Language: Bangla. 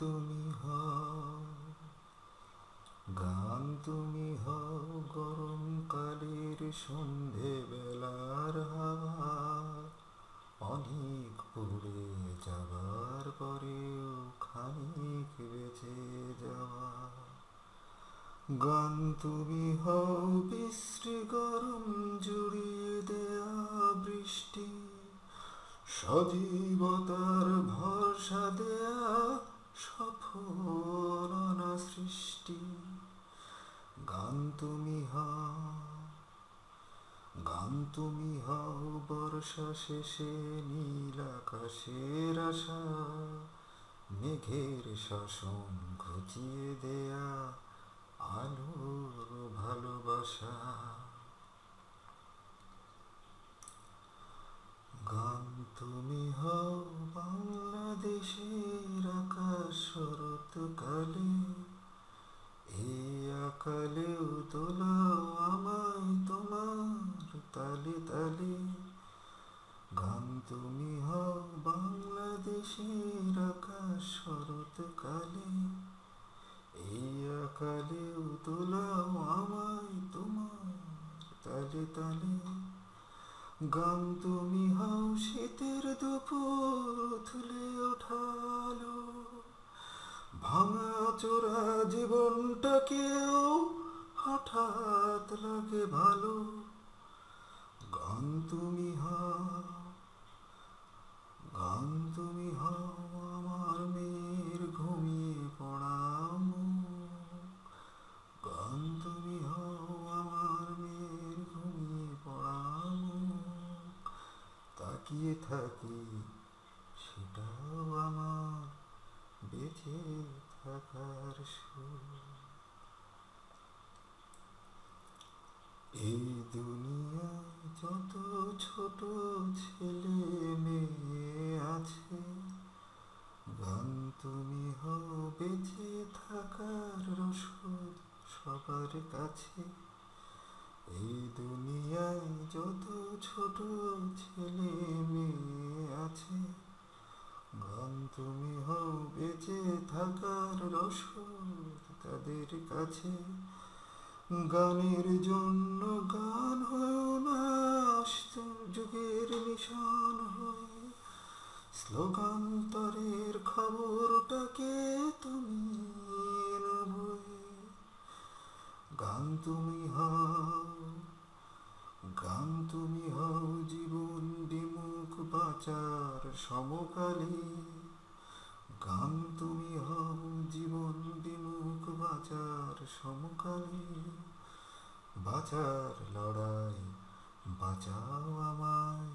তুমি হও, গান তুমি হও গরমকালের সন্ধে বেলার হাওয়া, অনেক পড়ে যাবার পরেও খানিক বেঁচে যাওয়া। গান তুমি হও বিশ্রী গরম জুড়িয়ে দেয়া বৃষ্টি, সজীবতার ভরসা দেয়া সফলনা সৃষ্টি। গান তুমি হও, গান তুমি হও বর্ষা শেষে নীল আকাশের আশা, মেঘের শাসন ঘুচিয়ে দেয়া আলোর ভালোবাসা। গান তুমি হও বাংলাদেশের আকাশ শরৎকালে, এই আকালেও তোলাও আমায় তোমার তালে তালে। গান তুমি হও বাংলাদেশের আকাশ শরৎকালে, এই আকালেও তোলাও আমায় তোমার তালে তালে। গান তুমি হও শীতের দুপুর তুলে ওঠালো, ভাঙা চোরা জীবনটাকেও হঠাৎ লাগে ভালো। গান তুমি হও, গান তুমি হও আমার মেয়ের ঘুমিয়ে পড়া মুখ, গান তুমি হও আমার মেয়ের ঘুমিয়ে পড়া মুখ। তাকিয়ে থাকি সেটাও আমার বেঁচে থাকার সুখ। এই দুনিয়ায় যত ছোট ছেলে মেয়ে আছে, গান তুমি হও বেঁচে থাকার রসদ সবার কাছে। এই দুনিয়ায় যত ছোট ছেলে মেয়ে আছে, গান তুমি হও বেঁচে থাকার রসদ তাদের কাছে। গানের জন্য গান হয়েও না যুগের নিশান হয়ে, স্লোগান্তরের খবরটাকে তুমি নেবে। গান তুমি হও, গান তুমি হও জীবন বিমুখ বাঁচার সমকালে, গান তুমি হও জীবন বিমুখ বাঁচার সমকালে। বাঁচার লড়াই বাঁচাও আমায়,